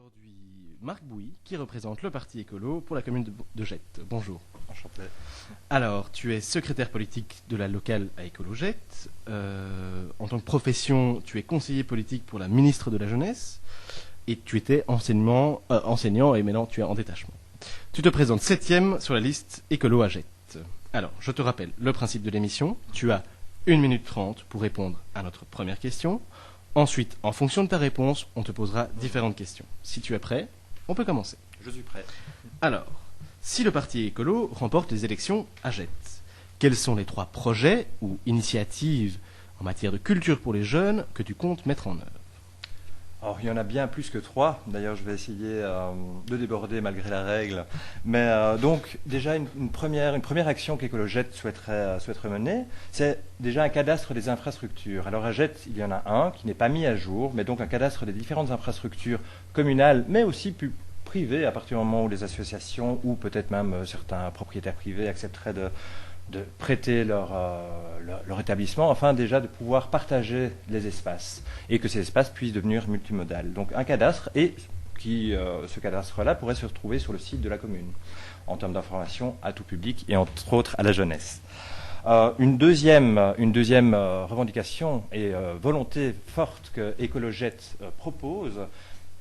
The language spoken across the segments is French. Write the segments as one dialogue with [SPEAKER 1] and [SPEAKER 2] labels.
[SPEAKER 1] aujourd'hui Marc Bouy, qui représente le Parti écolo pour la commune de Gette. Bonjour.
[SPEAKER 2] Enchanté.
[SPEAKER 1] Alors, tu es secrétaire politique de la locale à Écolo-Gette. En tant que profession, tu es conseiller politique pour la ministre de la Jeunesse. Et tu étais enseignant et maintenant tu es en détachement. Tu te présentes 7e sur la liste écolo à Gette. Alors, je te rappelle le principe de l'émission. Tu as 1 minute 30 pour répondre à notre première question. Ensuite, en fonction de ta réponse, on te posera différentes questions. Si tu es prêt, on peut commencer.
[SPEAKER 2] Je suis prêt.
[SPEAKER 1] Alors, si le Parti écolo remporte les élections à Gette, quels sont les 3 projets ou initiatives en matière de culture pour les jeunes que tu comptes mettre en œuvre ?
[SPEAKER 2] Alors, il y en a bien plus que 3. D'ailleurs, je vais essayer de déborder malgré la règle. Mais donc, déjà, une première action qu'Écolo-Gette souhaiterait mener, c'est déjà un cadastre des infrastructures. Alors, à Gette, il y en a un qui n'est pas mis à jour, mais donc un cadastre des différentes infrastructures communales, mais aussi privées, à partir du moment où les associations ou peut-être même certains propriétaires privés accepteraient de prêter leur établissement, afin déjà de pouvoir partager les espaces et que ces espaces puissent devenir multimodales. Donc un cadastre, et ce cadastre-là pourrait se retrouver sur le site de la commune en termes d'information à tout public et entre autres à la jeunesse. Une deuxième revendication et volonté forte que Écolo-Gette propose,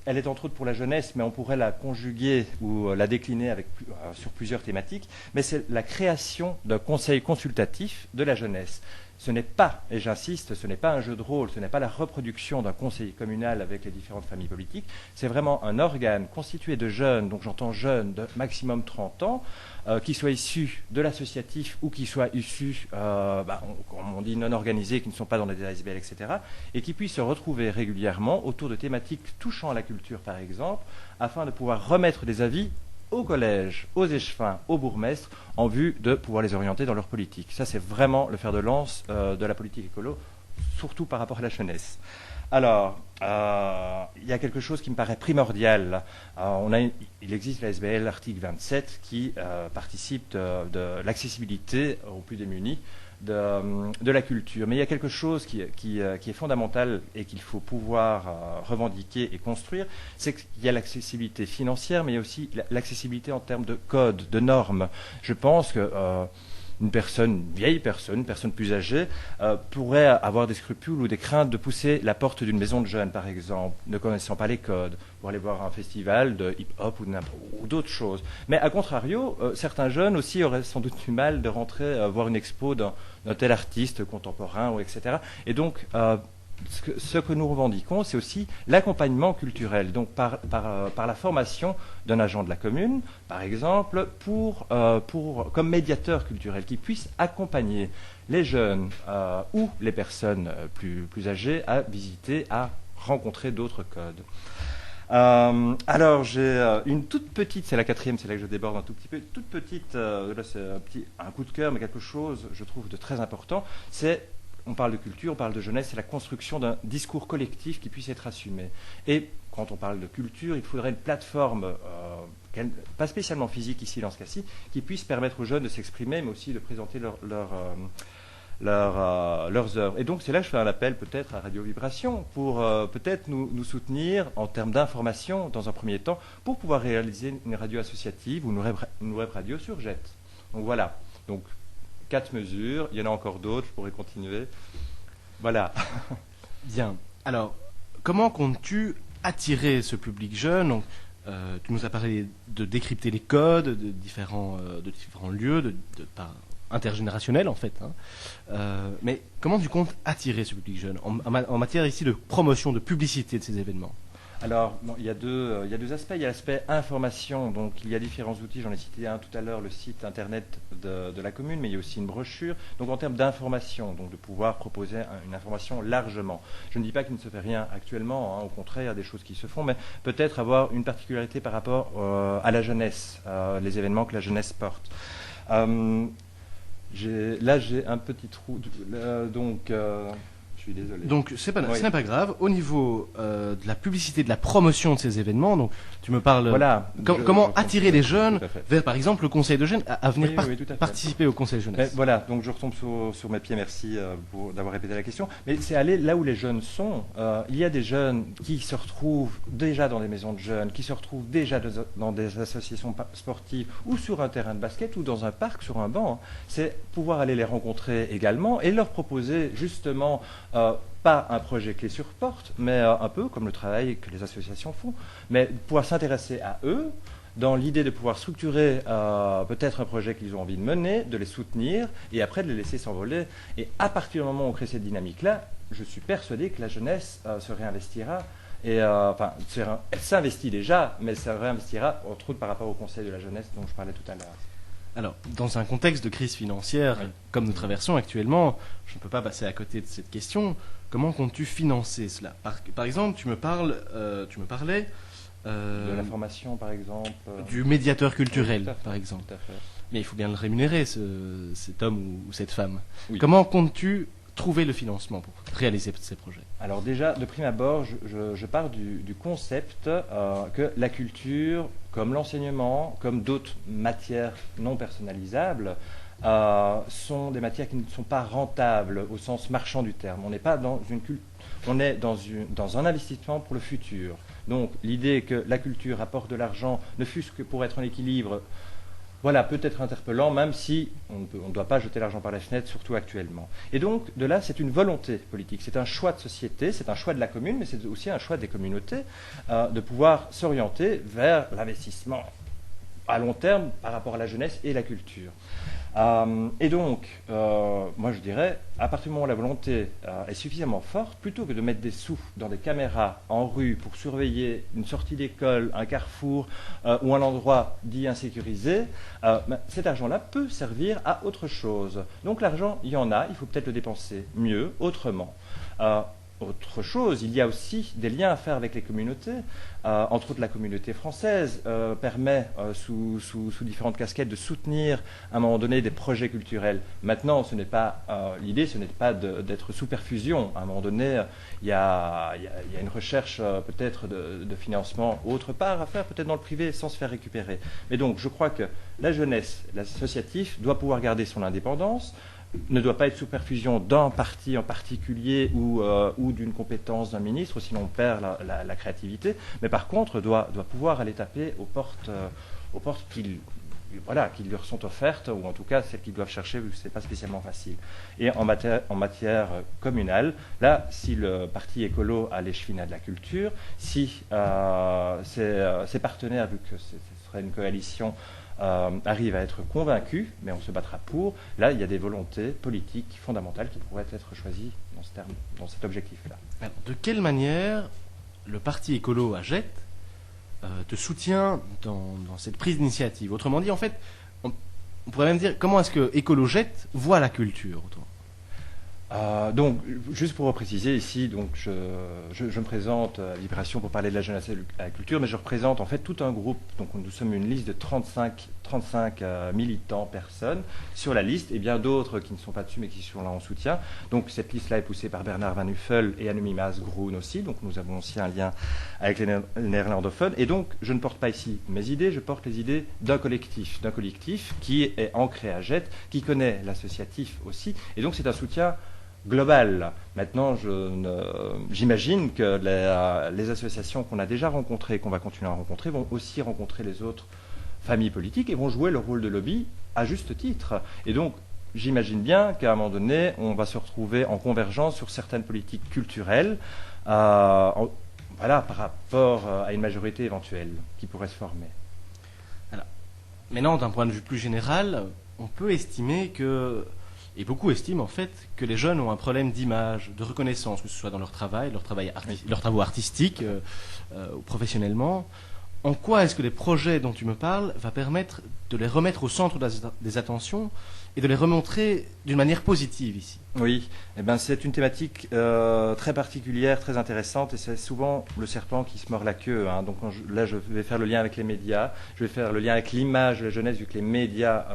[SPEAKER 2] elle est entre autres pour la jeunesse, mais on pourrait la conjuguer ou la décliner sur plusieurs thématiques, mais c'est la création d'un conseil consultatif de la jeunesse. Ce n'est pas, et j'insiste, ce n'est pas un jeu de rôle, ce n'est pas la reproduction d'un conseil communal avec les différentes familles politiques, c'est vraiment un organe constitué de jeunes, donc j'entends jeunes de maximum 30 ans, qui soient issus de l'associatif ou qui soient issus, comme on dit, non organisés, qui ne sont pas dans des ASBL, etc., et qui puissent se retrouver régulièrement autour de thématiques touchant à la culture, par exemple, afin de pouvoir remettre des avis au collège, aux échevins, aux bourgmestres, en vue de pouvoir les orienter dans leur politique. Ça, c'est vraiment le fer de lance de la politique écolo, surtout par rapport à la jeunesse. Alors, il y a quelque chose qui me paraît primordial. Il existe la SBL article 27 qui participe de l'accessibilité aux plus démunis de la culture. Mais il y a quelque chose qui est fondamental et qu'il faut pouvoir revendiquer et construire, c'est qu'il y a l'accessibilité financière, mais il y a aussi l'accessibilité en termes de codes, de normes. Je pense que une vieille personne, une personne plus âgée, pourrait avoir des scrupules ou des craintes de pousser la porte d'une maison de jeunes, par exemple, ne connaissant pas les codes, pour aller voir un festival de hip-hop ou d'autres choses. Mais à contrario, certains jeunes aussi auraient sans doute du mal de rentrer voir une expo d'un tel artiste contemporain, ou etc. Et donc, ce que nous revendiquons, c'est aussi l'accompagnement culturel, donc par la formation d'un agent de la commune, par exemple, comme médiateur culturel, qui puisse accompagner les jeunes ou les personnes plus âgées à visiter, à rencontrer d'autres codes. Alors j'ai une toute petite, c'est la 4e, c'est là que je déborde un tout petit peu, toute petite, là c'est un coup de cœur, mais quelque chose, je trouve, de très important, on parle de culture, on parle de jeunesse, c'est la construction d'un discours collectif qui puisse être assumé. Et quand on parle de culture, il faudrait une plateforme, pas spécialement physique ici dans ce cas-ci, qui puisse permettre aux jeunes de s'exprimer, mais aussi de présenter leurs œuvres. Et donc c'est là que je fais un appel peut-être à Radio Vibration pour peut-être nous soutenir en termes d'information dans un premier temps, pour pouvoir réaliser une radio associative ou une web radio sur Gette. Donc voilà. Donc 4 mesures, il y en a encore d'autres, je pourrais continuer. Voilà.
[SPEAKER 1] Bien. Alors, comment comptes-tu attirer ce public jeune ? Donc, tu nous as parlé de décrypter les codes de différents lieux, par intergénérationnel en fait. Mais comment tu comptes attirer ce public jeune en matière ici de promotion, de publicité de ces événements ?
[SPEAKER 2] Alors, il y a deux aspects. Il y a l'aspect information. Donc, il y a différents outils. J'en ai cité un tout à l'heure, le site internet de la commune, mais il y a aussi une brochure. Donc, en termes d'information, donc de pouvoir proposer une information largement. Je ne dis pas qu'il ne se fait rien actuellement. Au contraire, il y a des choses qui se font, mais peut-être avoir une particularité par rapport à la jeunesse, les événements que la jeunesse porte. Là, j'ai un petit trou. Donc, je suis désolé.
[SPEAKER 1] Donc, ce
[SPEAKER 2] Oui.
[SPEAKER 1] n'est pas grave. Au niveau de la publicité, de la promotion de ces événements, donc tu me parles
[SPEAKER 2] Voilà.
[SPEAKER 1] comment
[SPEAKER 2] Je
[SPEAKER 1] attirer les jeunes
[SPEAKER 2] tout à fait.
[SPEAKER 1] vers, par exemple, le Conseil de jeunes à venir
[SPEAKER 2] Oui, tout à fait.
[SPEAKER 1] participer au Conseil
[SPEAKER 2] Mais
[SPEAKER 1] jeunesse.
[SPEAKER 2] voilà, donc je retombe sur mes pieds, merci d'avoir répété la question. Mais c'est aller là où les jeunes sont. Il y a des jeunes qui se retrouvent déjà dans des maisons de jeunes, qui se retrouvent déjà dans des associations sportives ou sur un terrain de basket ou dans un parc, sur un banc. C'est pouvoir aller les rencontrer également et leur proposer justement pas un projet clé sur porte, mais un peu comme le travail que les associations font, mais pouvoir s'intéresser à eux, dans l'idée de pouvoir structurer peut-être un projet qu'ils ont envie de mener, de les soutenir et après de les laisser s'envoler. Et à partir du moment où on crée cette dynamique-là, je suis persuadé que la jeunesse se réinvestira. Et elle s'investit déjà, mais elle se réinvestira, entre autres par rapport au Conseil de la jeunesse dont je parlais tout à l'heure.
[SPEAKER 1] Alors, dans un contexte de crise financière
[SPEAKER 2] Oui.
[SPEAKER 1] comme nous traversons actuellement, je ne peux pas passer à côté de cette question. Comment comptes-tu financer cela? Par exemple, tu me parlais
[SPEAKER 2] De la formation, par exemple.
[SPEAKER 1] du médiateur
[SPEAKER 2] Oui,
[SPEAKER 1] culturel,
[SPEAKER 2] tout à fait,
[SPEAKER 1] par exemple.
[SPEAKER 2] Tout à fait.
[SPEAKER 1] Mais il faut bien le rémunérer, cet homme ou cette femme.
[SPEAKER 2] Oui.
[SPEAKER 1] Comment comptes-tu trouver le financement pour réaliser ces projets?
[SPEAKER 2] Alors déjà, de prime abord, je pars du concept que la culture, comme l'enseignement, comme d'autres matières non personnalisables, sont des matières qui ne sont pas rentables au sens marchand du terme. On n'est pas dans on est dans un investissement pour le futur. Donc l'idée que la culture apporte de l'argent, ne fût-ce que pour être en équilibre, voilà, peut être interpellant, même si on ne doit pas jeter l'argent par la fenêtre, surtout actuellement. Et donc, de là, c'est une volonté politique, c'est un choix de société, c'est un choix de la commune, mais c'est aussi un choix des communautés de pouvoir s'orienter vers l'investissement à long terme par rapport à la jeunesse et la culture. Et donc, moi je dirais, à partir du moment où la volonté est suffisamment forte, plutôt que de mettre des sous dans des caméras en rue pour surveiller une sortie d'école, un carrefour ou un endroit dit insécurisé, cet argent-là peut servir à autre chose. Donc l'argent, il y en a, il faut peut-être le dépenser mieux, autrement. Autre chose, il y a aussi des liens à faire avec les communautés. Entre autres, la communauté française permet, sous différentes casquettes, de soutenir à un moment donné des projets culturels. Maintenant, l'idée, ce n'est pas d'être sous perfusion. À un moment donné, il y a une recherche peut-être de financement autre part à faire, peut-être dans le privé, sans se faire récupérer. Mais donc, je crois que la jeunesse, l'associatif, doit pouvoir garder son indépendance, ne doit pas être sous perfusion d'un parti en particulier ou d'une compétence d'un ministre, sinon on perd la créativité, mais par contre doit pouvoir aller taper aux portes qui leur sont offertes, ou en tout cas celles qu'ils doivent chercher, vu que ce n'est pas spécialement facile. Et en matière communale, là, si le parti écolo a l'échevinat de la culture, si ses partenaires, vu que ce serait une coalition, arrive à être convaincu, mais on se battra pour. Là, il y a des volontés politiques fondamentales qui pourraient être choisies dans cet objectif-là.
[SPEAKER 1] Alors, de quelle manière le parti écolo à Jette te soutient dans cette prise d'initiative? Autrement dit, en fait, on pourrait même dire comment est-ce que Écolo Jette voit la culture autour?
[SPEAKER 2] Donc, juste pour préciser ici, donc je me présente à Libération pour parler de la jeunesse et de la culture, mais je représente en fait tout un groupe. Donc, nous sommes une liste de 35 militants, personnes sur la liste, et bien d'autres qui ne sont pas dessus mais qui sont là en soutien. Donc, cette liste-là est poussée par Bernard Van Huffel et Annemie Maas-Groen aussi. Donc, nous avons aussi un lien avec les néerlandophones. Et donc, je ne porte pas ici mes idées, je porte les idées d'un collectif qui est ancré à Jette, qui connaît l'associatif aussi. Et donc, c'est un soutien global. Maintenant, j'imagine que les associations qu'on a déjà rencontrées, qu'on va continuer à rencontrer, vont aussi rencontrer les autres familles politiques et vont jouer le rôle de lobby à juste titre. Et donc, j'imagine bien qu'à un moment donné, on va se retrouver en convergence sur certaines politiques culturelles, par rapport à une majorité éventuelle qui pourrait se former.
[SPEAKER 1] Alors, maintenant, d'un point de vue plus général, on peut estimer que, et beaucoup estiment en fait, que les jeunes ont un problème d'image, de reconnaissance, que ce soit dans leur travail, leurs travaux artistiques ou professionnellement. En quoi est-ce que les projets dont tu me parles va permettre de les remettre au centre des attentions et de les remontrer d'une manière positive ici.
[SPEAKER 2] Oui, eh ben, c'est une thématique très particulière, très intéressante, et c'est souvent le serpent qui se mord la queue. Hein. Donc là, je vais faire le lien avec les médias, je vais faire le lien avec l'image de la jeunesse, vu que les médias,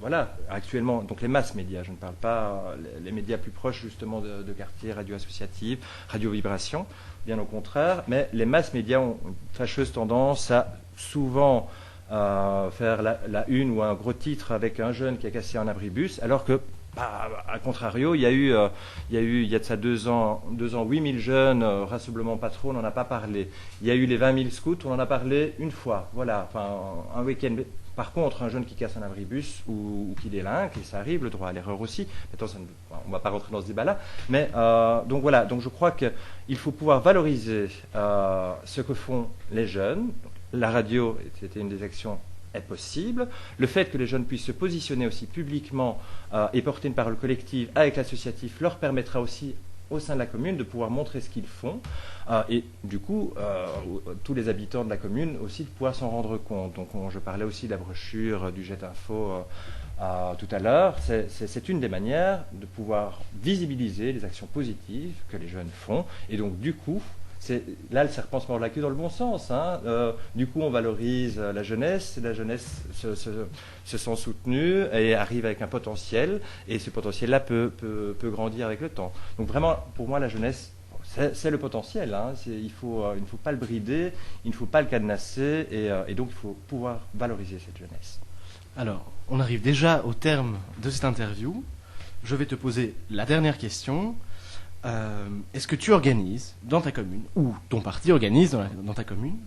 [SPEAKER 2] voilà, actuellement, donc les masses médias, je ne parle pas les médias plus proches justement de quartier, radio associative, radio vibration, bien au contraire, mais les masses médias ont une fâcheuse tendance à souvent faire la une ou un gros titre avec un jeune qui a cassé un abribus, alors que à contrario, il y a de ça 2 ans, 8 000 jeunes, rassemblement pas trop, on n'en a pas parlé. Il y a eu les 20 000 scouts, on en a parlé une fois, voilà, enfin un week-end. Par contre, un jeune qui casse un abribus ou qui délinque, et ça arrive, le droit à l'erreur aussi, maintenant on ne va pas rentrer dans ce débat-là, mais donc voilà, donc je crois qu'il faut pouvoir valoriser ce que font les jeunes. La radio, c'était une des actions, est possible. Le fait que les jeunes puissent se positionner aussi publiquement et porter une parole collective avec l'associatif leur permettra aussi au sein de la commune de pouvoir montrer ce qu'ils font et du coup tous les habitants de la commune aussi de pouvoir s'en rendre compte. Donc je parlais aussi de la brochure du Jet Info tout à l'heure. C'est une des manières de pouvoir visibiliser les actions positives que les jeunes font et donc du coup là, le serpent se mord la queue dans le bon sens. Hein. Du coup, on valorise la jeunesse se sent soutenue et arrive avec un potentiel, et ce potentiel-là peut grandir avec le temps. Donc vraiment, pour moi, la jeunesse, c'est le potentiel. Hein. Il ne faut pas le brider, il ne faut pas le cadenasser, et donc il faut pouvoir valoriser cette jeunesse.
[SPEAKER 1] Alors, on arrive déjà au terme de cette interview. Je vais te poser la dernière question. Est-ce que tu organises dans ta commune, ou ton parti organise dans ta commune,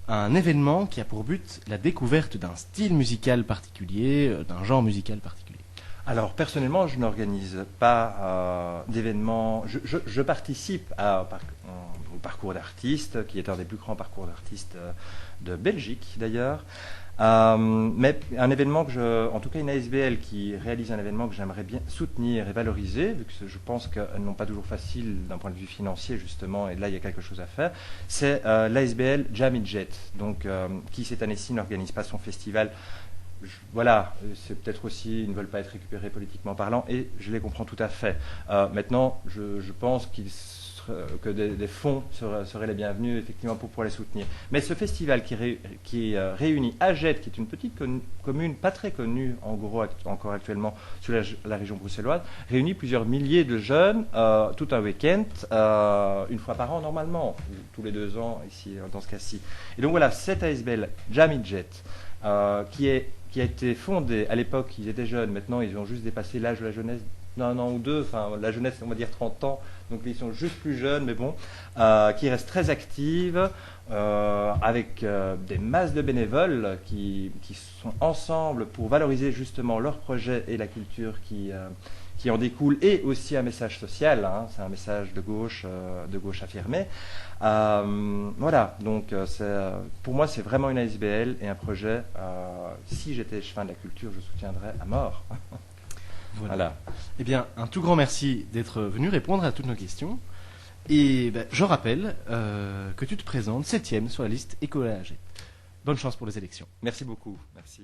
[SPEAKER 1] un événement qui a pour but la découverte d'un style musical particulier, d'un genre musical particulier?
[SPEAKER 2] Alors, personnellement, je n'organise pas d'événements. Je participe au parcours d'artistes, qui est un des plus grands parcours d'artistes de Belgique, d'ailleurs. Mais un événement en tout cas une ASBL qui réalise un événement que j'aimerais bien soutenir et valoriser, vu que je pense qu'elles n'ont pas toujours facile d'un point de vue financier justement, et là il y a quelque chose à faire, c'est l'ASBL Jammy Jet, donc qui cette année-ci n'organise pas son festival. Voilà, c'est peut-être aussi, ils ne veulent pas être récupérés politiquement parlant, et je les comprends tout à fait. Maintenant, je pense que des fonds seraient les bienvenus effectivement pour pouvoir les soutenir. Mais ce festival qui réunit Aget, qui est une petite commune pas très connue en gros encore actuellement sur la région bruxelloise, réunit plusieurs milliers de jeunes tout un week-end, une fois par an normalement, ou tous les 2 ans ici dans ce cas-ci. Et donc voilà, cette ASBL Jammy Jet qui a été fondée à l'époque, ils étaient jeunes, maintenant ils ont juste dépassé l'âge de la jeunesse d'un an ou deux, enfin la jeunesse on va dire 30 ans, donc ils sont juste plus jeunes, mais bon, qui reste très active, avec des masses de bénévoles qui sont ensemble pour valoriser justement leur projet et la culture qui en découle, et aussi un message social, hein, c'est un message de gauche affirmé. Voilà, donc pour moi c'est vraiment une ASBL et un projet, si j'étais échevin de la culture, je soutiendrais à mort.
[SPEAKER 1] Voilà. Eh bien, un tout grand merci d'être venu répondre à toutes nos questions. Et je rappelle que tu te présentes 7e sur la liste École Aget. Bonne chance pour les élections.
[SPEAKER 2] Merci beaucoup. Merci.